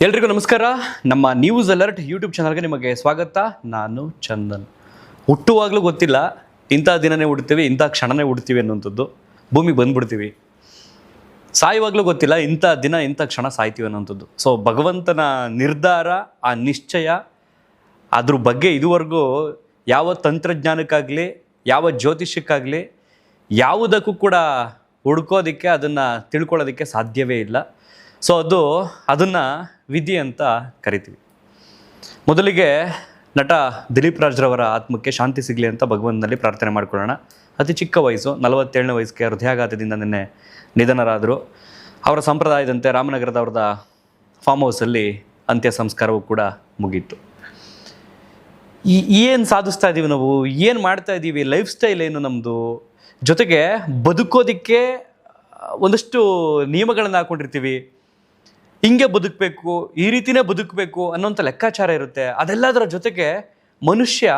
ಎಲ್ರಿಗೂ ನಮಸ್ಕಾರ. ನಮ್ಮ ನ್ಯೂಸ್ ಅಲರ್ಟ್ ಯೂಟ್ಯೂಬ್ ಚಾನಲ್ಗೆ ನಿಮಗೆ ಸ್ವಾಗತ. ನಾನು ಚಂದನ್. ಹುಟ್ಟುವಾಗಲೂ ಗೊತ್ತಿಲ್ಲ ಇಂಥ ದಿನನೇ ಹುಡ್ತೀವಿ, ಇಂಥ ಕ್ಷಣನೇ ಹುಡ್ತೀವಿ ಅನ್ನೋಂಥದ್ದು. ಭೂಮಿಗೆ ಬಂದ್ಬಿಡ್ತೀವಿ. ಸಾಯುವಾಗಲೂ ಗೊತ್ತಿಲ್ಲ ಇಂಥ ದಿನ ಇಂಥ ಕ್ಷಣ ಸಾಯ್ತೀವಿ ಅನ್ನೋಂಥದ್ದು. ಸೊ ಭಗವಂತನ ನಿರ್ಧಾರ, ಆ ನಿಶ್ಚಯ, ಅದ್ರ ಬಗ್ಗೆ ಇದುವರೆಗೂ ಯಾವ ತಂತ್ರಜ್ಞಾನಕ್ಕಾಗಲಿ, ಯಾವ ಜ್ಯೋತಿಷ್ಯಕ್ಕಾಗಲಿ, ಯಾವುದಕ್ಕೂ ಕೂಡ ಹುಡ್ಕೋದಕ್ಕೆ, ಅದನ್ನು ತಿಳ್ಕೊಳ್ಳೋದಕ್ಕೆ ಸಾಧ್ಯವೇ ಇಲ್ಲ. ಸೊ ಅದನ್ನು ವಿಧಿ ಅಂತ ಕರಿತೀವಿ. ಮೊದಲಿಗೆ ನಟ ದಿಲೀಪ್ ರಾಜ್ರವರ ಆತ್ಮಕ್ಕೆ ಶಾಂತಿ ಸಿಗಲಿ ಅಂತ ಭಗವಂತನಲ್ಲಿ ಪ್ರಾರ್ಥನೆ ಮಾಡ್ಕೊಳ್ಳೋಣ. ಅತಿ ಚಿಕ್ಕ ವಯಸ್ಸು, 47ನೇ ವಯಸ್ಸಿಗೆ ಹೃದಯಾಘಾತದಿಂದ ನಿನ್ನೆ ನಿಧನರಾದರು. ಅವರ ಸಂಪ್ರದಾಯದಂತೆ ರಾಮನಗರದ ಅವ್ರದ ಫಾರ್ಮ್ ಹೌಸಲ್ಲಿ ಅಂತ್ಯ ಸಂಸ್ಕಾರವೂ ಕೂಡ ಮುಗೀತು. ಏನು ಸಾಧಿಸ್ತಾ ಇದ್ದೀವಿ ನಾವು, ಏನು ಮಾಡ್ತಾ ಇದ್ದೀವಿ, ಲೈಫ್ ಸ್ಟೈಲ್ ಏನು ನಮ್ಮದು, ಜೊತೆಗೆ ಬದುಕೋದಕ್ಕೆ ಒಂದಷ್ಟು ನಿಯಮಗಳನ್ನು ಹಾಕ್ಕೊಂಡಿರ್ತೀವಿ. ಹಿಂಗೆ ಬದುಕಬೇಕು, ಈ ರೀತಿಯೇ ಬದುಕಬೇಕು ಅನ್ನೋಂಥ ಲೆಕ್ಕಾಚಾರ ಇರುತ್ತೆ. ಅದೆಲ್ಲದರ ಜೊತೆಗೆ ಮನುಷ್ಯ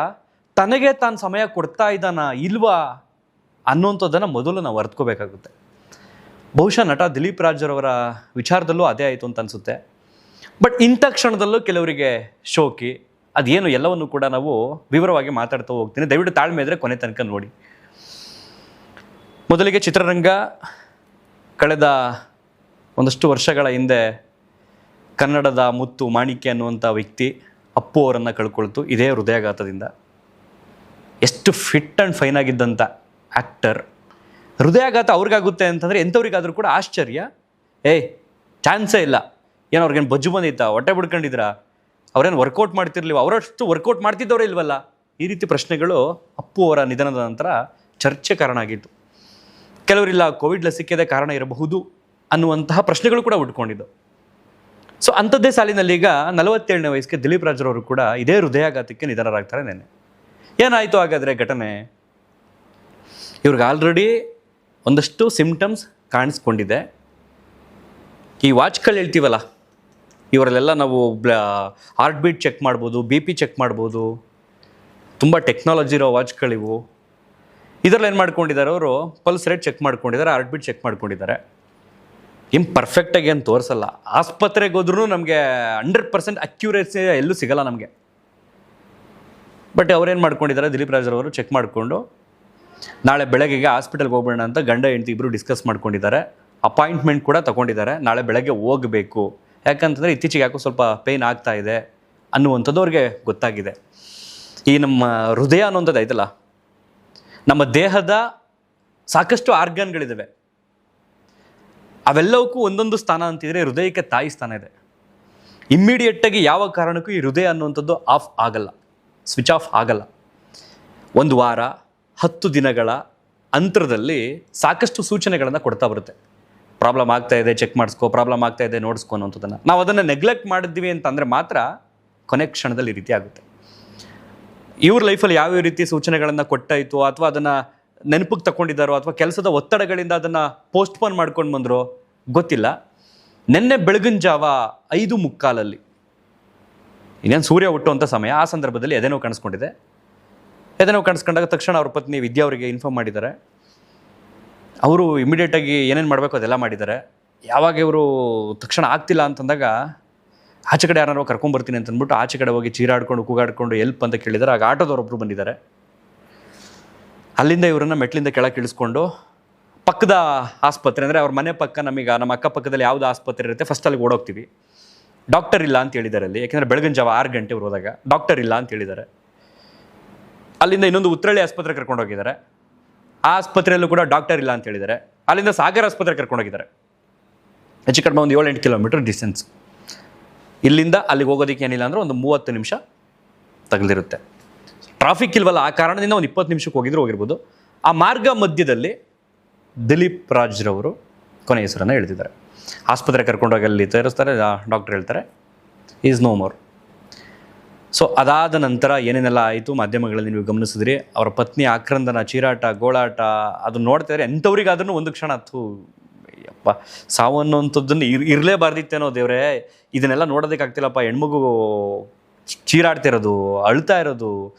ತನಗೆ ತಾನು ಸಮಯ ಕೊಡ್ತಾ ಇದ್ದಾನ ಇಲ್ವಾ ಅನ್ನೋಂಥದ್ದನ್ನು ಮೊದಲು ನಾವು ಅರ್ಥಕೋಬೇಕಾಗುತ್ತೆ. ಬಹುಶಃ ನಟ ದಿಲೀಪ್ ರಾಜ್ರವರ ವಿಚಾರದಲ್ಲೂ ಅದೇ ಆಯಿತು ಅಂತ ಅನಿಸುತ್ತೆ. ಬಟ್ ಇಂಥ ಕ್ಷಣದಲ್ಲೂ ಕೆಲವರಿಗೆ ಶೋಕಿ, ಅದೇನು ಎಲ್ಲವನ್ನು ಕೂಡ ನಾವು ವಿವರವಾಗಿ ಮಾತಾಡ್ತಾ ಹೋಗ್ತೀನಿ. ದಯವಿಟ್ಟು ತಾಳ್ಮೆ ಇದ್ದರೆ ಕೊನೆ ತನಕ ನೋಡಿ. ಮೊದಲಿಗೆ ಚಿತ್ರರಂಗ ಕಳೆದ ಒಂದಷ್ಟು ವರ್ಷಗಳ ಹಿಂದೆ ಕನ್ನಡದ ಮುತ್ತು ಮಾಣಿಕ್ಯ ಅನ್ನುವಂಥ ವ್ಯಕ್ತಿ ಅಪ್ಪು ಅವರನ್ನು ಕಳ್ಕೊಳ್ತು ಇದೇ ಹೃದಯಾಘಾತದಿಂದ. ಎಷ್ಟು ಫಿಟ್ ಆ್ಯಂಡ್ ಫೈನ್ ಆಗಿದ್ದಂಥ ಆ್ಯಕ್ಟರ್ ಹೃದಯಾಘಾತ ಅವ್ರಿಗಾಗುತ್ತೆ ಅಂತಂದರೆ ಎಂಥವ್ರಿಗಾದರೂ ಕೂಡ ಆಶ್ಚರ್ಯ. ಚಾನ್ಸೇ ಇಲ್ಲ. ಏನು ಅವ್ರಿಗೇನು ಬಜ್ಜು ಬಂದಿತ್ತಾ, ಹೊಟ್ಟೆ ಬಿಡ್ಕೊಂಡಿದ್ರ, ಅವ್ರೇನು ವರ್ಕೌಟ್ ಮಾಡ್ತಿರ್ಲಿವ, ಅವರಷ್ಟು ವರ್ಕೌಟ್ ಮಾಡ್ತಿದ್ದವರೇ ಇಲ್ವಲ್ಲ, ಈ ರೀತಿ ಪ್ರಶ್ನೆಗಳು ಅಪ್ಪು ಅವರ ನಿಧನದ ನಂತರ ಚರ್ಚೆ ಕಾರಣ ಆಗಿತ್ತು. ಕೆಲವರಿಲ್ಲ ಕೋವಿಡ್ ಲಸಿಕೆದೇ ಕಾರಣ ಇರಬಹುದು ಅನ್ನುವಂತಹ ಪ್ರಶ್ನೆಗಳು ಕೂಡ ಉಟ್ಕೊಂಡಿದ್ದು. ಸೊ ಅಂಥದ್ದೇ ಸಾಲಿನಲ್ಲಿ ಈಗ 47ನೇ ವಯಸ್ಸಿಗೆ ದಿಲೀಪ್ ರಾಜ್ರವರು ಕೂಡ ಇದೇ ಹೃದಯಾಘಾತಕ್ಕೆ ನಿಧನರಾಗ್ತಾರೆ. ನೆನ್ನೆ ಏನಾಯಿತು ಹಾಗಾದರೆ ಘಟನೆ? ಇವ್ರಿಗೆ ಆಲ್ರೆಡಿ ಒಂದಷ್ಟು ಸಿಂಪ್ಟಮ್ಸ್ ಕಾಣಿಸ್ಕೊಂಡಿದೆ. ಈ ವಾಚ್ಗಳು ಹೇಳ್ತೀವಲ್ಲ, ಇವರಲ್ಲೆಲ್ಲ ನಾವು ಹಾರ್ಟ್ ಬೀಟ್ ಚೆಕ್ ಮಾಡ್ಬೋದು, BP ಚೆಕ್ ಮಾಡ್ಬೋದು, ತುಂಬ ಟೆಕ್ನಾಲಜಿ ಇರೋ ವಾಚ್ಗಳಿವು. ಇದರಲ್ಲಿ ಏನು ಮಾಡ್ಕೊಂಡಿದ್ದಾರೆ ಅವರು, ಪಲ್ಸ್ ರೇಟ್ ಚೆಕ್ ಮಾಡ್ಕೊಂಡಿದ್ದಾರೆ, ಹಾರ್ಟ್ ಬೀಟ್ ಚೆಕ್ ಮಾಡ್ಕೊಂಡಿದ್ದಾರೆ. ಏನು ಪರ್ಫೆಕ್ಟಾಗಿ ಏನು ತೋರಿಸಲ್ಲ. ಆಸ್ಪತ್ರೆಗೆ ಹೋದ್ರೂ ನಮಗೆ 100% ಅಕ್ಯುರೇಸಿ ಎಲ್ಲೂ ಸಿಗಲ್ಲ ನಮಗೆ. ಬಟ್ ಅವ್ರೇನು ಮಾಡ್ಕೊಂಡಿದ್ದಾರೆ, ದಿಲೀಪ್ ರಾಜ್ರವರು ಚೆಕ್ ಮಾಡಿಕೊಂಡು ನಾಳೆ ಬೆಳಗ್ಗೆಗೆ ಹಾಸ್ಪಿಟಲ್ಗೆ ಹೋಗೋಣ ಅಂತ ಗಂಡ ಹೆಂಡತಿ ಇಬ್ಬರು ಡಿಸ್ಕಸ್ ಮಾಡ್ಕೊಂಡಿದ್ದಾರೆ. ಅಪಾಯಿಂಟ್ಮೆಂಟ್ ಕೂಡ ತೊಗೊಂಡಿದ್ದಾರೆ. ನಾಳೆ ಬೆಳಗ್ಗೆ ಹೋಗಬೇಕು, ಯಾಕಂತಂದರೆ ಇತ್ತೀಚೆಗೆ ಯಾಕೋ ಸ್ವಲ್ಪ ಪೇಯ್ನ್ ಆಗ್ತಾ ಇದೆ ಅನ್ನುವಂಥದ್ದು ಅವ್ರಿಗೆ ಗೊತ್ತಾಗಿದೆ. ಈ ನಮ್ಮ ಹೃದಯ ಅನ್ನೋಂಥದ್ದು ಐತಲ್ಲ, ನಮ್ಮ ದೇಹದ ಸಾಕಷ್ಟು ಆರ್ಗನ್ಗಳಿದ್ದಾವೆ. ಅವೆಲ್ಲವಕ್ಕೂ ಒಂದೊಂದು ಸ್ಥಾನ ಅಂತಿದ್ರೆ ಹೃದಯಕ್ಕೆ ತಾಯಿ ಸ್ಥಾನ ಇದೆ. ಇಮ್ಮಿಡಿಯೇಟಾಗಿ ಯಾವ ಕಾರಣಕ್ಕೂ ಈ ಹೃದಯ ಅನ್ನುವಂಥದ್ದು ಆಫ್ ಆಗಲ್ಲ, ಸ್ವಿಚ್ ಆಫ್ ಆಗಲ್ಲ. ಒಂದು ವಾರ 10 ದಿನಗಳ ಅಂತರದಲ್ಲಿ ಸಾಕಷ್ಟು ಸೂಚನೆಗಳನ್ನು ಕೊಡ್ತಾ ಬರುತ್ತೆ. ಪ್ರಾಬ್ಲಮ್ ಆಗ್ತಾ ಇದೆ, ಚೆಕ್ ಮಾಡಿಸ್ಕೊ, ಪ್ರಾಬ್ಲಮ್ ಆಗ್ತಾ ಇದೆ, ನೋಡಿಸ್ಕೊ ಅನ್ನೋಂಥದ್ದನ್ನು. ನಾವು ಅದನ್ನು ನೆಗ್ಲೆಕ್ಟ್ ಮಾಡಿದ್ವಿ ಅಂತಂದರೆ ಮಾತ್ರ ಕೊನೆ ಕ್ಷಣದಲ್ಲಿ ಈ ರೀತಿ ಆಗುತ್ತೆ. ಇವ್ರ ಲೈಫಲ್ಲಿ ಯಾವ್ಯಾವ ರೀತಿ ಸೂಚನೆಗಳನ್ನು ಕೊಟ್ಟಾಯಿತು, ಅಥವಾ ಅದನ್ನು ನೆನಪಿಗೆ ತಗೊಂಡಿದ್ದಾರೋ, ಅಥವಾ ಕೆಲಸದ ಒತ್ತಡಗಳಿಂದ ಅದನ್ನು ಪೋಸ್ಟ್ಪೋನ್ ಮಾಡ್ಕೊಂಡು ಬಂದರೋ ಗೊತ್ತಿಲ್ಲ. ನಿನ್ನೆ ಬೆಳಗಿನ ಜಾವ 5:15 ಇನ್ನೇನು ಸೂರ್ಯ ಹುಟ್ಟುವಂಥ ಸಮಯ. ಆ ಸಂದರ್ಭದಲ್ಲಿ ಎದೆನೋವು ಕಾಣಿಸ್ಕೊಂಡಿದೆ. ಎದೆನೋವು ಕಾಣಿಸ್ಕೊಂಡಾಗ ತಕ್ಷಣ ಅವ್ರ ಪತ್ನಿ ವಿದ್ಯಾ ಅವರಿಗೆ ಇನ್ಫಾರ್ಮ್ ಮಾಡಿದ್ದಾರೆ. ಅವರು ಇಮಿಡಿಯೇಟಾಗಿ ಏನೇನು ಮಾಡಬೇಕು ಅದೆಲ್ಲ ಮಾಡಿದ್ದಾರೆ. ಯಾವಾಗ ಇವರು ತಕ್ಷಣ ಆಗ್ತಿಲ್ಲ ಅಂತಂದಾಗ ಆಚೆ ಕಡೆ ಯಾರು ಕರ್ಕೊಂಬರ್ತೀನಿ ಅಂತಂದ್ಬಿಟ್ಟು ಆಚೆ ಕಡೆ ಹೋಗಿ ಚೀರಾಡ್ಕೊಂಡು ಕೂಗಾಡ್ಕೊಂಡು ಎಲ್ಪ್ ಅಂತ ಕೇಳಿದ್ದಾರೆ. ಆಗ ಆಟೋದವರೊಬ್ಬರು ಬಂದಿದ್ದಾರೆ. ಅಲ್ಲಿಂದ ಇವರನ್ನು ಮೆಟ್ಲಿಂದ ಕೆಳಗೆ ಇಳಿಸ್ಕೊಂಡು ಪಕ್ಕದ ಆಸ್ಪತ್ರೆ, ಅಂದರೆ ಅವ್ರ ಮನೆ ಪಕ್ಕ, ನಮ್ಮ ಅಕ್ಕಪಕ್ಕದಲ್ಲಿ ಯಾವುದು ಆಸ್ಪತ್ರೆ ಇರುತ್ತೆ ಫಸ್ಟ್ ಅಲ್ಲಿಗೆ ಓಡೋಗ್ತೀವಿ. ಡಾಕ್ಟರ್ ಇಲ್ಲ ಅಂತ ಹೇಳಿದ್ದಾರೆ ಅಲ್ಲಿ. ಯಾಕೆಂದರೆ ಬೆಳಗಿನ ಜಾವ 6 ಗಂಟೆ ಹೋದಾಗ ಡಾಕ್ಟರ್ ಇಲ್ಲ ಅಂತ ಹೇಳಿದ್ದಾರೆ. ಅಲ್ಲಿಂದ ಇನ್ನೊಂದು ಉತ್ರಳ್ಳಿ ಆಸ್ಪತ್ರೆ ಕರ್ಕೊಂಡೋಗಿದ್ದಾರೆ. ಆ ಆಸ್ಪತ್ರೆಯಲ್ಲೂ ಕೂಡ ಡಾಕ್ಟರ್ ಇಲ್ಲ ಅಂತ ಹೇಳಿದ್ದಾರೆ. ಅಲ್ಲಿಂದ ಸಾಗರ ಆಸ್ಪತ್ರೆ ಕರ್ಕೊಂಡೋಗಿದ್ದಾರೆ. ಹೆಚ್ಚು ಕಡಿಮೆ ಒಂದು 7-8 ಕಿಲೋಮೀಟರ್ ಡಿಸ್ಟೆನ್ಸ್. ಇಲ್ಲಿಂದ ಅಲ್ಲಿಗೆ ಹೋಗೋದಕ್ಕೆ ಏನಿಲ್ಲ ಅಂದರೆ ಒಂದು 30 ನಿಮಿಷ ತಗಲಿರುತ್ತೆ. ಟ್ರಾಫಿಕ್ ಇಲ್ವಲ್ಲ, ಆ ಕಾರಣದಿಂದ ಒಂದು 20 ನಿಮಿಷಕ್ಕೆ ಹೋಗಿರ್ಬೋದು. ಆ ಮಾರ್ಗ ಮಧ್ಯದಲ್ಲಿ ದಿಲೀಪ್ ರಾಜ್ರವರು ಕೊನೆ ಹೆಸರನ್ನು ಹೇಳ್ತಿದ್ದಾರೆ. ಆಸ್ಪತ್ರೆ ಕರ್ಕೊಂಡೋಗಿ ಅಲ್ಲಿ ತೋರಿಸ್ತಾರೆ. ಡಾಕ್ಟರ್ ಹೇಳ್ತಾರೆ ಈಸ್ ನೋ ಮೋರ್. ಸೊ ಅದಾದ ನಂತರ ಏನೇನೆಲ್ಲ ಆಯಿತು ಮಾಧ್ಯಮಗಳಲ್ಲಿ ನೀವು ಗಮನಿಸಿದ್ರಿ. ಅವರ ಪತ್ನಿ ಆಕ್ರಂದನ, ಚೀರಾಟ, ಗೋಳಾಟ, ಅದು ನೋಡ್ತಾ ಇದ್ದಾರೆ. ಎಂಥವ್ರಿಗಾದ್ರೂ ಒಂದು ಕ್ಷಣ ಯಪ್ಪ, ಸಾವು ಅನ್ನೋಂಥದ್ದನ್ನು ಇರಲೇಬಾರ್ದಿತ್ತೇನೋ ದೇವ್ರೆ, ಇದನ್ನೆಲ್ಲ ನೋಡೋದಕ್ಕಾಗ್ತಿಲ್ಲಪ್ಪ. ಹೆಣ್ಮಗು ಚೀರಾಡ್ತಿರೋದು, ಅಳ್ತಾ ಇರೋದು,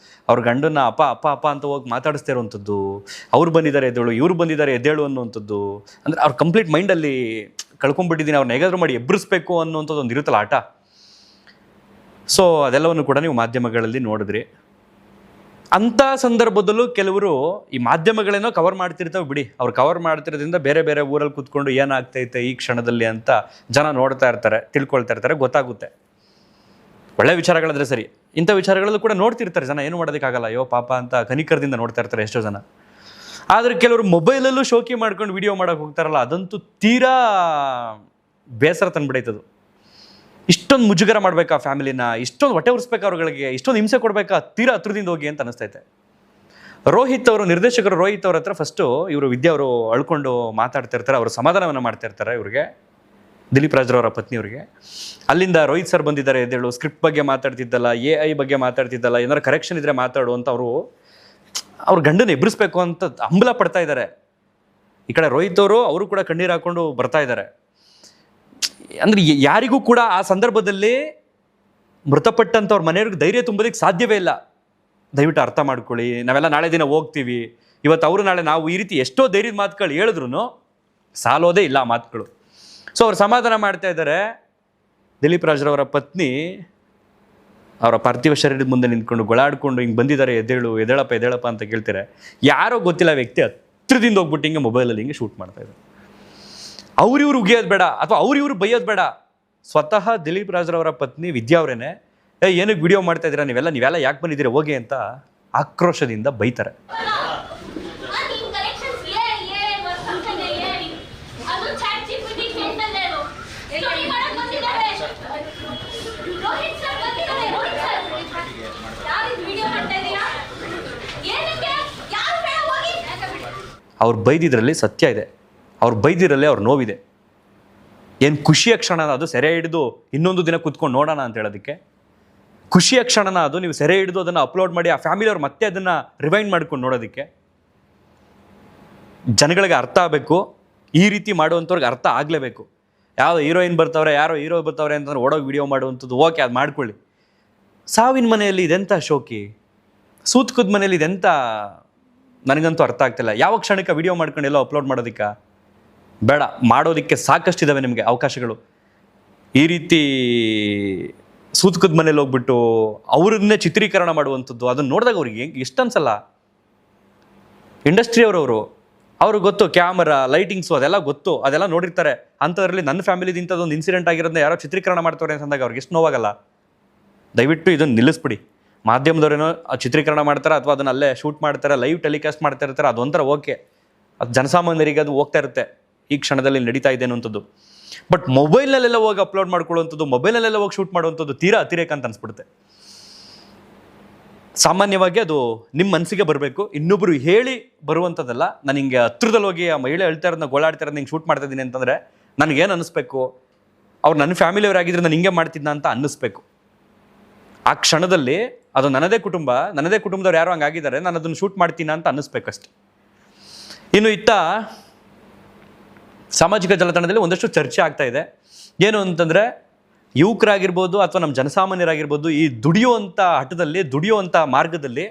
ಅವ್ರ ಗಂಡನ್ನ ಅಪ್ಪ ಅಪ್ಪ ಅಪ್ಪ ಅಂತ ಹೋಗಿ ಮಾತಾಡಿಸ್ತಾ ಇರೋವಂಥದ್ದು, ಅವ್ರು ಬಂದಿದ್ದಾರೆ ಎದ್ದೇಳು, ಇವ್ರು ಬಂದಿದ್ದಾರೆ ಎದ್ದೇಳು ಅನ್ನುವಂಥದ್ದು. ಅಂದರೆ ಅವ್ರು ಕಂಪ್ಲೀಟ್ ಮೈಂಡಲ್ಲಿ ಕಳ್ಕೊಂಡ್ಬಿಟ್ಟಿದ್ದೀನಿ, ಅವ್ರನ್ನ ಹೇಗಾದ್ರೂ ಮಾಡಿ ಎಬ್ಬರಿಸ್ಬೇಕು ಅನ್ನುವಂಥದ್ದು ಒಂದು ಇರುತ್ತಲ್ಲ ಆಟ. ಸೊ ಅದೆಲ್ಲವನ್ನು ಕೂಡ ನೀವು ಮಾಧ್ಯಮಗಳಲ್ಲಿ ನೋಡಿದ್ರಿ. ಅಂಥ ಸಂದರ್ಭದಲ್ಲೂ ಕೆಲವರು ಈ ಮಾಧ್ಯಮಗಳೇನೋ ಕವರ್ ಮಾಡ್ತಿರ್ತಾವೆ ಬಿಡಿ, ಅವ್ರು ಕವರ್ ಮಾಡ್ತಿರೋದ್ರಿಂದ ಬೇರೆ ಬೇರೆ ಊರಲ್ಲಿ ಕೂತ್ಕೊಂಡು ಏನಾಗ್ತೈತೆ ಈ ಕ್ಷಣದಲ್ಲಿ ಅಂತ ಜನ ನೋಡ್ತಾ ಇರ್ತಾರೆ, ತಿಳ್ಕೊಳ್ತಾ ಇರ್ತಾರೆ, ಗೊತ್ತಾಗುತ್ತೆ. ಒಳ್ಳೆ ವಿಚಾರಗಳಿದ್ರೆ ಸರಿ, ಇಂಥ ವಿಚಾರಗಳಲ್ಲೂ ಕೂಡ ನೋಡ್ತಿರ್ತಾರೆ ಜನ, ಏನು ಮಾಡೋದಕ್ಕಾಗಲ್ಲ, ಅಯ್ಯೋ ಪಾಪ ಅಂತ ಕನಿಕರದಿಂದ ನೋಡ್ತಾ ಇರ್ತಾರೆ ಎಷ್ಟೋ ಜನ. ಆದರೆ ಕೆಲವರು ಮೊಬೈಲಲ್ಲೂ ಶೋಕಿ ಮಾಡ್ಕೊಂಡು ವಿಡಿಯೋ ಮಾಡೋಕೆ ಹೋಗ್ತಾರಲ್ಲ, ಅದಂತೂ ತೀರಾ ಬೇಸರ ತಂದುಬಿಡೈತದು. ಇಷ್ಟೊಂದು ಮುಜುಗರ ಮಾಡಬೇಕಾ ಫ್ಯಾಮಿಲಿನ, ಇಷ್ಟೊಂದು ಹೊಟ್ಟೆ ಉರಿಸ್ಬೇಕಾ ಅವ್ರುಗಳಿಗೆ, ಇಷ್ಟೊಂದು ಹಿಂಸೆ ಕೊಡಬೇಕಾ, ತೀರಾ ಹತ್ರದಿಂದ ಹೋಗಿ ಅಂತ ಅನಿಸ್ತೈತೆ. ರೋಹಿತ್ ಅವರು, ನಿರ್ದೇಶಕರು ರೋಹಿತ್ ಅವ್ರ ಹತ್ರ ಫಸ್ಟು ಇವರು ವಿದ್ಯಾ ಅವರು ಅಳ್ಕೊಂಡು ಮಾತಾಡ್ತಿರ್ತಾರೆ, ಅವರು ಸಮಾಧಾನವನ್ನು ಮಾಡ್ತಿರ್ತಾರೆ ಇವ್ರಿಗೆ, ದಿಲೀಪ್ ರಾಜ್ರವರ ಪತ್ನಿಯವ್ರಿಗೆ. ಅಲ್ಲಿಂದ ರೋಹಿತ್ ಸರ್ ಬಂದಿದ್ದಾರೆ ಎದ್ದೇಳು, ಸ್ಕ್ರಿಪ್ಟ್ ಬಗ್ಗೆ ಮಾತಾಡ್ತಿದ್ದಲ್ಲ, AI ಬಗ್ಗೆ ಮಾತಾಡ್ತಿದ್ದಲ್ಲ, ಏನಾದ್ರು ಕರೆಕ್ಷನ್ ಇದ್ರೆ ಮಾತಾಡು ಅಂತ ಅವ್ರ ಗಂಡನ ಎಬ್ಬಿಸ್ಬೇಕು ಅಂತ ಹಂಬಲ ಪಡ್ತಾ ಇದ್ದಾರೆ. ಈ ಕಡೆ ರೋಹಿತ್ ಅವರು ಕೂಡ ಕಣ್ಣೀರು ಹಾಕೊಂಡು ಬರ್ತಾ ಇದ್ದಾರೆ. ಅಂದ್ರೆ ಯಾರಿಗೂ ಕೂಡ ಆ ಸಂದರ್ಭದಲ್ಲಿ ಮೃತಪಟ್ಟಂಥವ್ರ ಮನೆಯವ್ರಿಗೆ ಧೈರ್ಯ ತುಂಬೋದಕ್ಕೆ ಸಾಧ್ಯವೇ ಇಲ್ಲ. ದಯವಿಟ್ಟು ಅರ್ಥ ಮಾಡ್ಕೊಳ್ಳಿ, ನಾವೆಲ್ಲ ನಾಳೆ ದಿನ ಹೋಗ್ತೀವಿ, ಇವತ್ತು ಅವರು ನಾಳೆ ನಾವು, ಈ ರೀತಿ ಎಷ್ಟೋ ಧೈರ್ಯದ ಮಾತುಗಳು ಹೇಳಿದ್ರು ಸಾಲೋದೇ ಇಲ್ಲ ಆ ಮಾತುಗಳು. ಸೊ ಅವ್ರು ಸಮಾಧಾನ ಮಾಡ್ತಾ ಇದ್ದಾರೆ. ದಿಲೀಪ್ ರಾಜ್ರವರ ಪತ್ನಿ ಅವರ ಪಾರ್ಥಿವ ಶರೀರದ ಮುಂದೆ ನಿಂತ್ಕೊಂಡು ಗೊಳಾಡ್ಕೊಂಡು ಹಿಂಗೆ ಬಂದಿದ್ದಾರೆ, ಎದ್ದೇಳಪ್ಪ ಅಂತ ಕೇಳ್ತಾರೆ. ಯಾರೋ ಗೊತ್ತಿಲ್ಲ ವ್ಯಕ್ತಿ ಹತ್ರದಿಂದ ಹೋಗ್ಬಿಟ್ಟು ಹಿಂಗೆ ಮೊಬೈಲಲ್ಲಿ ಹಿಂಗೆ ಶೂಟ್ ಮಾಡ್ತಾ ಇದ್ದಾರೆ. ಅವ್ರಿವ್ರು ಉಗಿಯೋದು ಬೇಡ ಅಥವಾ ಅವ್ರಿವ್ರು ಬೈಯೋದು ಬೇಡ, ಸ್ವತಃ ದಿಲೀಪ್ ರಾಜ್ರವರ ಪತ್ನಿ ವಿದ್ಯಾ ಅವರೇನೆ ಏನಕ್ಕೆ ವಿಡಿಯೋ ಮಾಡ್ತಾ ಇದ್ದೀರಾ, ನೀವೆಲ್ಲ ಯಾಕೆ ಬಂದಿದ್ದೀರಾ ಹೋಗಿ ಅಂತ ಆಕ್ರೋಶದಿಂದ ಬೈತಾರೆ. ಅವ್ರು ಬೈದಿದ್ರಲ್ಲಿ ಸತ್ಯ ಇದೆ, ಅವ್ರು ಬೈದಿರಲ್ಲೇ ಅವ್ರ ನೋವಿದೆ. ಏನು ಖುಷಿಯ ಕ್ಷಣನ ಅದು ಸೆರೆ ಹಿಡಿದು ಇನ್ನೊಂದು ದಿನ ಕೂತ್ಕೊಂಡು ನೋಡೋಣ ಅಂತ ಹೇಳೋದಕ್ಕೆ, ಖುಷಿಯ ಕ್ಷಣನ ಅದು ನೀವು ಸೆರೆ ಹಿಡಿದು ಅದನ್ನು ಅಪ್ಲೋಡ್ ಮಾಡಿ ಆ ಫ್ಯಾಮಿಲಿಯವ್ರು ಮತ್ತೆ ಅದನ್ನು ರಿವೈಂಡ್ ಮಾಡ್ಕೊಂಡು ನೋಡೋದಕ್ಕೆ. ಜನಗಳಿಗೆ ಅರ್ಥ ಆಗಬೇಕು, ಈ ರೀತಿ ಮಾಡುವಂಥವ್ರಿಗೆ ಅರ್ಥ ಆಗಲೇಬೇಕು. ಯಾವ ಹೀರೋಯಿನ್ ಬರ್ತಾವ್ರೆ, ಯಾರೋ ಹೀರೋ ಬರ್ತಾವ್ರೆ ಅಂತಂದ್ರೆ ಓಡೋಗಿ ವಿಡಿಯೋ ಮಾಡುವಂಥದ್ದು, ಓಕೆ ಅದು ಮಾಡ್ಕೊಳ್ಳಿ. ಸಾವಿನ ಮನೆಯಲ್ಲಿ ಇದೆಂಥ ಶೋಕಿ, ಸೂತ್ಕದ ಮನೆಯಲ್ಲಿ ಇದೆಂಥ, ನನಗಂತೂ ಅರ್ಥ ಆಗ್ತಿಲ್ಲ. ಯಾವ ಕ್ಷಣಕ್ಕೆ ವಿಡಿಯೋ ಮಾಡ್ಕೊಂಡು ಎಲ್ಲೋ ಅಪ್ಲೋಡ್ ಮಾಡೋದಕ್ಕೆ ಬೇಡ, ಮಾಡೋದಕ್ಕೆ ಸಾಕಷ್ಟಿದ್ದಾವೆ ನಿಮಗೆ ಅವಕಾಶಗಳು. ಈ ರೀತಿ ಸೂತ್ಕದ ಮನೇಲಿ ಹೋಗ್ಬಿಟ್ಟು ಅವ್ರನ್ನೇ ಚಿತ್ರೀಕರಣ ಮಾಡುವಂಥದ್ದು, ಅದನ್ನು ನೋಡಿದಾಗ ಅವ್ರಿಗೆ ಎಷ್ಟು ಅನ್ಸಲ್ಲ. ಇಂಡಸ್ಟ್ರಿಯವರು ಅವ್ರಿಗೆ ಗೊತ್ತು, ಕ್ಯಾಮರಾ ಲೈಟಿಂಗ್ಸು ಅದೆಲ್ಲ ಗೊತ್ತು, ಅದೆಲ್ಲ ನೋಡಿರ್ತಾರೆ. ಅಂಥದ್ರಲ್ಲಿ ನನ್ನ ಫ್ಯಾಮಿಲಿದು ಇಂಥದ್ದೊಂದು ಇನ್ಸಿಡೆಂಟ್ ಆಗಿರೋದನ್ನ ಯಾರೋ ಚಿತ್ರೀಕರಣ ಮಾಡ್ತಾರೆ ಅಂತಂದಾಗ ಅವ್ರಿಗೆ ಎಷ್ಟು ನೋವಾಗಲ್ಲ. ದಯವಿಟ್ಟು ಇದನ್ನು ನಿಲ್ಲಿಸ್ಬಿಡಿ. ಮಾಧ್ಯಮದವ್ರೇನೋ ಚಿತ್ರೀಕರಣ ಮಾಡ್ತಾರೆ ಅಥವಾ ಅದನ್ನ ಅಲ್ಲೇ ಶೂಟ್ ಮಾಡ್ತಾರೆ, ಲೈವ್ ಟೆಲಿಕಾಸ್ಟ್ ಮಾಡ್ತಾ ಇರ್ತಾರೆ, ಅದೊಂಥರ ಓಕೆ, ಅದು ಜನಸಾಮಾನ್ಯರಿಗೆ ಅದು ಹೋಗ್ತಾ ಇರುತ್ತೆ, ಈ ಕ್ಷಣದಲ್ಲಿ ನಡೀತಾ ಇದೆ ಅನ್ನೋಂಥದ್ದು. ಬಟ್ ಮೊಬೈಲ್ನಲ್ಲೆಲ್ಲ ಹೋಗಿ ಅಪ್ಲೋಡ್ ಮಾಡ್ಕೊಳ್ಳುವಂಥದ್ದು, ಮೊಬೈಲ್ನಲ್ಲೆಲ್ಲ ಹೋಗಿ ಶೂಟ್ ಮಾಡುವಂಥದ್ದು ತೀರಾ ಅತಿರೇಕ ಅಂತ ಅನ್ಸ್ಬಿಡುತ್ತೆ. ಸಾಮಾನ್ಯವಾಗಿ ಅದು ನಿಮ್ಮ ಮನಸ್ಸಿಗೆ ಬರಬೇಕು, ಇನ್ನೊಬ್ರು ಹೇಳಿ ಬರುವಂಥದ್ದಲ್ಲ. ನಾನು ಹಿಂಗೆ ಹತ್ರದಲ್ಲಿ ಹೋಗಿ ಆ ಮಹಿಳೆ ಹೇಳ್ತಾ ಇರೋದನ್ನ ಗೋಳಾಡ್ತಾ ಇರೋದು ಹಿಂಗೆ ಶೂಟ್ ಮಾಡ್ತಾ ಇದ್ದೀನಿ ಅಂತಂದರೆ ನನಗೇನು ಅನ್ನಿಸ್ಬೇಕು, ಅವ್ರು ನನ್ನ ಫ್ಯಾಮಿಲಿಯವರಾಗಿದ್ರೆ ನಾನು ಹಿಂಗೆ ಮಾಡ್ತಿದ್ನ ಅಂತ ಅನ್ನಿಸ್ಬೇಕು. ಆ ಕ್ಷಣದಲ್ಲಿ ಅದು ನನ್ನದೇ ಕುಟುಂಬದವ್ರು ಯಾರೋ ಹಂಗಾಗಿದ್ದಾರೆ, ನಾನು ಅದನ್ನು ಶೂಟ್ ಮಾಡ್ತೀನ ಅಂತ ಅನ್ನಿಸ್ಬೇಕಷ್ಟೆ. ಇನ್ನು ಇತ್ತ ಸಾಮಾಜಿಕ ಜಾಲತಾಣದಲ್ಲಿ ಒಂದಷ್ಟು ಚರ್ಚೆ ಆಗ್ತಾ ಇದೆ. ಏನು ಅಂತಂದರೆ, ಯುವಕರಾಗಿರ್ಬೋದು ಅಥವಾ ನಮ್ಮ ಜನಸಾಮಾನ್ಯರಾಗಿರ್ಬೋದು, ಈ ದುಡಿಯುವಂಥ ಹಠದಲ್ಲಿ, ದುಡಿಯುವಂಥ ಮಾರ್ಗದಲ್ಲಿ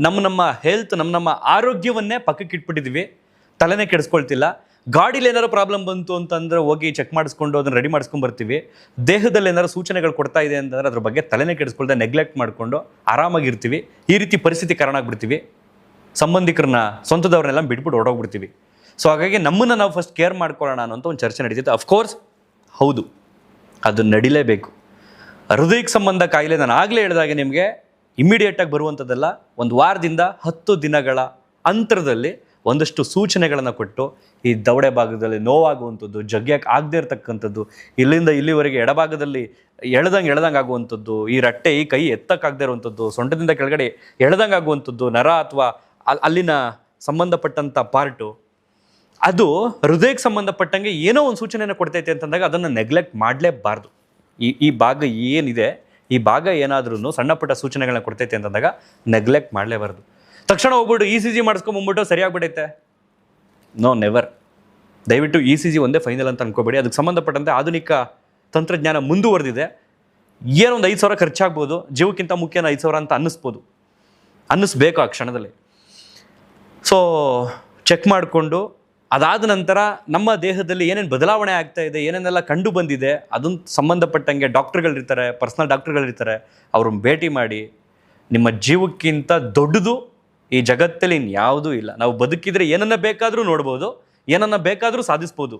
ನಮ್ಮ ಹೆಲ್ತ್, ನಮ್ಮ ಆರೋಗ್ಯವನ್ನೇ ಪಕ್ಕಕ್ಕೆ ಇಟ್ಬಿಟ್ಟಿದ್ದೀವಿ, ತಲೆನೇ ಕೆಡಿಸ್ಕೊಳ್ತಿಲ್ಲ. ಗಾಡೀಲಿ ಏನಾದ್ರು ಪ್ರಾಬ್ಲಮ್ ಬಂತು ಅಂತಂದರೆ ಹೋಗಿ ಚೆಕ್ ಮಾಡಿಸ್ಕೊಂಡು ಅದನ್ನು ರೆಡಿ ಮಾಡಿಸ್ಕೊಂಡು ಬರ್ತೀವಿ. ದೇಹದಲ್ಲಿ ಏನಾದ್ರು ಸೂಚನೆಗಳು ಕೊಡ್ತಾ ಇದೆ ಅಂತಂದರೆ ಅದ್ರ ಬಗ್ಗೆ ತಲೆನೇ ಕೆಡಿಸ್ಕೊಳ್ದೆ ನೆಗ್ಲೆಕ್ಟ್ ಮಾಡಿಕೊಂಡು ಆರಾಮಾಗಿರ್ತೀವಿ. ಈ ರೀತಿ ಪರಿಸ್ಥಿತಿ ಕಾರಣ ಆಗ್ಬಿಡ್ತೀವಿ, ಸಂಬಂಧಿಕರನ್ನ, ಸ್ವಂತದವ್ರನ್ನೆಲ್ಲ ಬಿಟ್ಬಿಟ್ಟು ಹೊರಡೋಗ್ಬಿಡ್ತೀವಿ. ಸೊ ಹಾಗಾಗಿ ನಮ್ಮನ್ನು ನಾವು ಫಸ್ಟ್ ಕೇರ್ ಮಾಡ್ಕೊಳ್ಳೋಣ ಅನ್ನೋಂಥ ಒಂದು ಚರ್ಚೆ ನಡೀತಿತ್ತು. ಅಫ್ಕೋರ್ಸ್ ಹೌದು, ಅದು ನಡಿಲೇಬೇಕು. ಹೃದಯಕ್ಕೆ ಸಂಬಂಧ ಕಾಯಿಲೆ ನಾನು ಆಗಲೇ ಹೇಳಿದಾಗೆ ನಿಮಗೆ ಇಮ್ಮಿಡಿಯೇಟಾಗಿ ಬರುವಂಥದ್ದಲ್ಲ, ಒಂದು ವಾರದಿಂದ 10 ದಿನಗಳ ಅಂತರದಲ್ಲಿ ಒಂದಷ್ಟು ಸೂಚನೆಗಳನ್ನು ಕೊಟ್ಟು, ಈ ದವಡೆ ಭಾಗದಲ್ಲಿ ನೋವಾಗುವಂಥದ್ದು, ಜಗ್ಗಕ್ಕೆ ಆಗದೇ ಇರತಕ್ಕಂಥದ್ದು, ಇಲ್ಲಿಂದ ಇಲ್ಲಿವರೆಗೆ ಎಡಭಾಗದಲ್ಲಿ ಎಳ್ದಂಗೆ ಆಗುವಂಥದ್ದು, ಈ ರಟ್ಟೆ, ಈ ಕೈ ಎತ್ತಕ್ಕಾಗದೇ ಇರುವಂಥದ್ದು, ಸೊಂಟದಿಂದ ಕೆಳಗಡೆ ಎಳ್ದಂಗೆ ಆಗುವಂಥದ್ದು, ನರ ಅಥವಾ ಅಲ್ಲಿನ ಸಂಬಂಧಪಟ್ಟಂಥ ಪಾರ್ಟು, ಅದು ಹೃದಯಕ್ಕೆ ಸಂಬಂಧಪಟ್ಟಂಗೆ ಏನೋ ಒಂದು ಸೂಚನೆಯನ್ನು ಕೊಡ್ತೈತೆ ಅಂತಂದಾಗ ಅದನ್ನು ನೆಗ್ಲೆಕ್ಟ್ ಮಾಡಲೇಬಾರ್ದು. ಈ ಭಾಗ ಏನಿದೆ, ಈ ಭಾಗ ಏನಾದ್ರೂ ಸಣ್ಣ ಪುಟ್ಟ ಸೂಚನೆಗಳನ್ನ ಕೊಡ್ತೈತೆ ಅಂತಂದಾಗ ನೆಗ್ಲೆಕ್ಟ್ ಮಾಡಲೇಬಾರ್ದು. ತಕ್ಷಣ ಹೋಗ್ಬಿಟ್ಟು ECG ಮಾಡಿಸ್ಕೊಂಬಂದ್ಬಿಟ್ಟು ಸರಿಯಾಗ್ಬಿಡೈತೆ, ನೋ, ನೆವರ್. ದಯವಿಟ್ಟು ECG ಒಂದೇ ಫೈನಲ್ ಅಂತ ಅನ್ಕೋಬೇಡಿ. ಅದಕ್ಕೆ ಸಂಬಂಧಪಟ್ಟಂತೆ ಆಧುನಿಕ ತಂತ್ರಜ್ಞಾನ ಮುಂದುವರೆದಿದೆ. ಏನೊಂದು 5,000 ಖರ್ಚಾಗ್ಬೋದು, ಜೀವಕ್ಕಿಂತ ಮುಖ್ಯನ 5,000 ಅಂತ ಅನ್ನಿಸ್ಬೇಕು ಆ ಕ್ಷಣದಲ್ಲಿ. ಸೊ ಚೆಕ್ ಮಾಡಿಕೊಂಡು ಅದಾದ ನಂತರ ನಮ್ಮ ದೇಹದಲ್ಲಿ ಏನೇನು ಬದಲಾವಣೆ ಆಗ್ತಾ ಇದೆ, ಏನೇನೆಲ್ಲ ಕಂಡು ಬಂದಿದೆ, ಅದನ್ನು ಸಂಬಂಧಪಟ್ಟಂಗೆ ಡಾಕ್ಟ್ರುಗಳಿರ್ತಾರೆ, ಪರ್ಸ್ನಲ್ ಡಾಕ್ಟ್ರುಗಳಿರ್ತಾರೆ, ಅವ್ರನ್ನ ಭೇಟಿ ಮಾಡಿ. ನಿಮ್ಮ ಜೀವಕ್ಕಿಂತ ದೊಡ್ಡದು ಈ ಜಗತ್ತಲ್ಲಿ ಇನ್ಯಾವುದೂ ಇಲ್ಲ. ನಾವು ಬದುಕಿದ್ರೆ ಏನನ್ನ ಬೇಕಾದರೂ ನೋಡ್ಬೋದು, ಏನನ್ನ ಬೇಕಾದರೂ ಸಾಧಿಸ್ಬೋದು.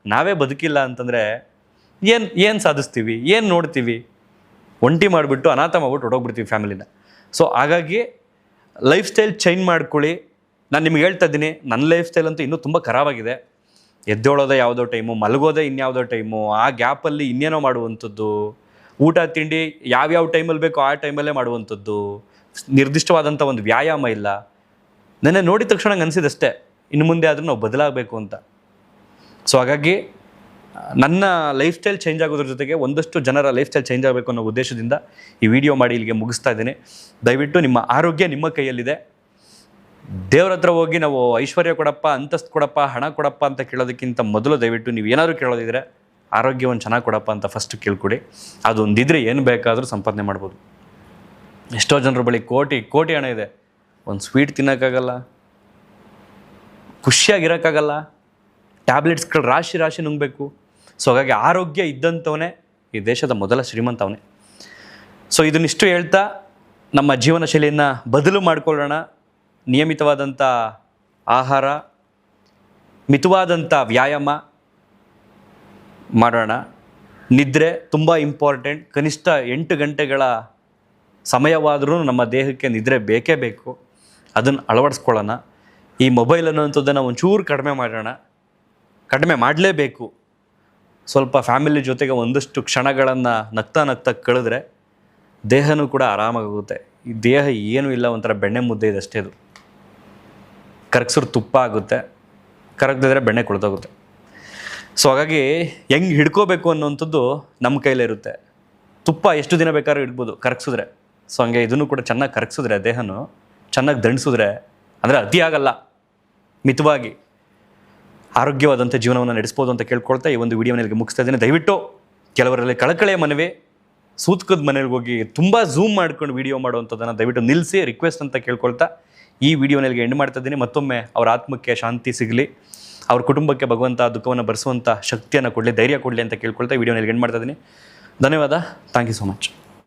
ನಾವೇ ಬದುಕಿಲ್ಲ ಅಂತಂದರೆ ಏನು ಸಾಧಿಸ್ತೀವಿ, ಏನು ನೋಡ್ತೀವಿ? ಒಂಟಿ ಮಾಡಿಬಿಟ್ಟು ಅನಾಥ ಮಾಡ್ಬಿಟ್ಟು ಹೊಡೋಗ್ಬಿಡ್ತೀವಿ ಫ್ಯಾಮಿಲಿನ. ಸೊ ಹಾಗಾಗಿ ಲೈಫ್ ಸ್ಟೈಲ್ ಚೇಂಜ್ ಮಾಡ್ಕೊಳ್ಳಿ. ನಾನು ನಿಮ್ಗೆ ಹೇಳ್ತಾ ಇದ್ದೀನಿ, ನನ್ನ ಲೈಫ್ ಸ್ಟೈಲ್ ಅಂತೂ ಇನ್ನೂ ತುಂಬ ಖರಾಬಾಗಿದೆ. ಎದ್ದೇಳೋದೇ ಯಾವುದೋ ಟೈಮು, ಮಲಗೋದೇ ಇನ್ಯಾವುದೋ ಟೈಮು, ಆ ಗ್ಯಾಪಲ್ಲಿ ಇನ್ನೇನೋ ಮಾಡುವಂಥದ್ದು, ಊಟ ತಿಂಡಿ ಯಾವ್ಯಾವ ಟೈಮಲ್ಲಿ ಬೇಕೋ ಆ ಟೈಮಲ್ಲೇ ಮಾಡುವಂಥದ್ದು, ನಿರ್ದಿಷ್ಟವಾದಂಥ ಒಂದು ವ್ಯಾಯಾಮ ಇಲ್ಲ. ನೆನ್ನೆ ನೋಡಿದ ತಕ್ಷಣ ನಂಗೆ ಅನಿಸಿದಷ್ಟೇ, ಇನ್ನು ಮುಂದೆ ಆದರೂ ನಾವು ಬದಲಾಗಬೇಕು ಅಂತ. ಸೊ ಹಾಗಾಗಿ ನನ್ನ ಲೈಫ್ ಸ್ಟೈಲ್ ಚೇಂಜ್ ಆಗೋದ್ರ ಜೊತೆಗೆ ಒಂದಷ್ಟು ಜನರ ಲೈಫ್ ಸ್ಟೈಲ್ ಚೇಂಜ್ ಆಗಬೇಕು ಅನ್ನೋ ಉದ್ದೇಶದಿಂದ ಈ ವಿಡಿಯೋ ಮಾಡಿ ಇಲ್ಲಿಗೆ ಮುಗಿಸ್ತಾ ಇದ್ದೀನಿ. ದಯವಿಟ್ಟು ನಿಮ್ಮ ಆರೋಗ್ಯ ನಿಮ್ಮ ಕೈಯಲ್ಲಿದೆ. ದೇವ್ರ ಹತ್ರ ಹೋಗಿ ನಾವು ಐಶ್ವರ್ಯ ಕೊಡಪ್ಪ, ಅಂತಸ್ತು ಕೊಡಪ್ಪ, ಹಣ ಕೊಡಪ್ಪ ಅಂತ ಕೇಳೋದಕ್ಕಿಂತ ಮೊದಲು ದಯವಿಟ್ಟು ನೀವು ಏನಾದರೂ ಕೇಳೋದಿದ್ರೆ ಆರೋಗ್ಯವನ್ನು ಚೆನ್ನಾಗಿ ಕೊಡಪ್ಪ ಅಂತ ಫಸ್ಟ್ ಕೇಳ್ಕೊಡಿ. ಅದೊಂದಿದ್ರೆ ಏನು ಬೇಕಾದರೂ ಸಂಪಾದನೆ ಮಾಡ್ಬೋದು. ಎಷ್ಟೋ ಜನರ ಬಳಿ ಕೋಟಿ ಕೋಟಿ ಹಣ ಇದೆ, ಒಂದು ಸ್ವೀಟ್ ತಿನ್ನೋಕ್ಕಾಗಲ್ಲ, ಖುಷಿಯಾಗಿರೋಕ್ಕಾಗಲ್ಲ, ಟ್ಯಾಬ್ಲೆಟ್ಸ್ಗಳು ರಾಶಿ ರಾಶಿ ನುಂಗಬೇಕು. ಸೊ ಹಾಗಾಗಿ ಆರೋಗ್ಯ ಇದ್ದಂಥವನೇ ಈ ದೇಶದ ಮೊದಲ ಶ್ರೀಮಂತವನೇ. ಸೊ ಇದನ್ನಿಷ್ಟು ಹೇಳ್ತಾ ನಮ್ಮ ಜೀವನ ಶೈಲಿಯನ್ನು ಬದಲು ಮಾಡಿಕೊಳ್ಳೋಣ. ನಿಯಮಿತವಾದಂಥ ಆಹಾರ, ಮಿತವಾದಂಥ ವ್ಯಾಯಾಮ ಮಾಡೋಣ. ನಿದ್ರೆ ತುಂಬ ಇಂಪಾರ್ಟೆಂಟ್. ಕನಿಷ್ಠ 8 ಗಂಟೆಗಳ ಸಮಯವಾದರೂ ನಮ್ಮ ದೇಹಕ್ಕೆ ನಿದ್ರೆ ಬೇಕೇ ಬೇಕು. ಅದನ್ನು ಅಳವಡಿಸ್ಕೊಳ್ಳೋಣ. ಈ ಮೊಬೈಲ್ ಅನ್ನೋಂಥದ್ದನ್ನು ಒಂಚೂರು ಕಡಿಮೆ ಮಾಡೋಣ. ಕಡಿಮೆ ಮಾಡಲೇಬೇಕು. ಸ್ವಲ್ಪ ಫ್ಯಾಮಿಲಿ ಜೊತೆಗೆ ಒಂದಷ್ಟು ಕ್ಷಣಗಳನ್ನು ನಗ್ತಾ ನಗ್ತಾ ಕಳೆದ್ರೆ ದೇಹನೂ ಕೂಡ ಆರಾಮಾಗುತ್ತೆ. ಈ ದೇಹ ಏನೂ ಇಲ್ಲ, ಒಂಥರ ಬೆಣ್ಣೆ ಮುದ್ದೆ ಇದೆ ಅಷ್ಟೇ. ಅದು ಕರಗಿಸಿದ್ರೆ ತುಪ್ಪ ಆಗುತ್ತೆ, ಕರಗದಿದ್ರೆ ಬೆಣ್ಣೆ ಕೊಳ್ತೋಗುತ್ತೆ. ಸೊ ಹಾಗಾಗಿ ಹೆಂಗೆ ಹಿಡ್ಕೋಬೇಕು ಅನ್ನೋವಂಥದ್ದು ನಮ್ಮ ಕೈಲೇ ಇರುತ್ತೆ. ತುಪ್ಪ ಎಷ್ಟು ದಿನ ಬೇಕಾದ್ರೂ ಇಡ್ಬೋದು ಕರಗಿಸಿದ್ರೆ. ಸೊ ಹಂಗೆ ಇದನ್ನು ಕೂಡ ಚೆನ್ನಾಗಿ ಕರಗಿಸಿದ್ರೆ, ದೇಹನೂ ಚೆನ್ನಾಗಿ ದಂಡಿಸಿದ್ರೆ, ಅಂದರೆ ಅತಿ ಆಗಲ್ಲ, ಮಿತವಾಗಿ ಆರೋಗ್ಯವಾದಂಥ ಜೀವನವನ್ನು ನಡೆಸ್ಬೋದು ಅಂತ ಕೇಳ್ಕೊಳ್ತಾ ಈ ಒಂದು ವಿಡಿಯೋನಲ್ಲಿ ಮುಗಿಸ್ತಾ ಇದ್ದೀನಿ. ದಯವಿಟ್ಟು ಕೆಲವರಲ್ಲಿ ಕಳಕಳೆಯ ಮನವಿ, ಸೂತ್ಕದ ಮನೆಗೆ ಹೋಗಿ ತುಂಬ ಝೂಮ್ ಮಾಡ್ಕೊಂಡು ವಿಡಿಯೋ ಮಾಡುವಂಥದ್ದನ್ನು ದಯವಿಟ್ಟು ನಿಲ್ಲಿಸಿ ರಿಕ್ವೆಸ್ಟ್ ಅಂತ ಕೇಳ್ಕೊಳ್ತಾ ಈ ವಿಡಿಯೋನಲ್ಲಿ ಎಂಡ್ ಮಾಡ್ತಾ ಇದ್ದೀನಿ. ಮತ್ತೊಮ್ಮೆ ಅವರ ಆತ್ಮಕ್ಕೆ ಶಾಂತಿ ಸಿಗಲಿ, ಅವ್ರ ಕುಟುಂಬಕ್ಕೆ ಭಗವಂತ ದುಃಖವನ್ನು ಭರಿಸುವಂಥ ಶಕ್ತಿಯನ್ನು ಕೊಡಲಿ, ಧೈರ್ಯ ಕೊಡಲಿ ಅಂತ ಕೇಳ್ಕೊಳ್ತಾ ಈ ವಿಡಿಯೋನಲ್ಲಿ ಎಂಡ್ ಮಾಡ್ತಾ ಇದ್ದೀನಿ. ಧನ್ಯವಾದ. Thank you so much.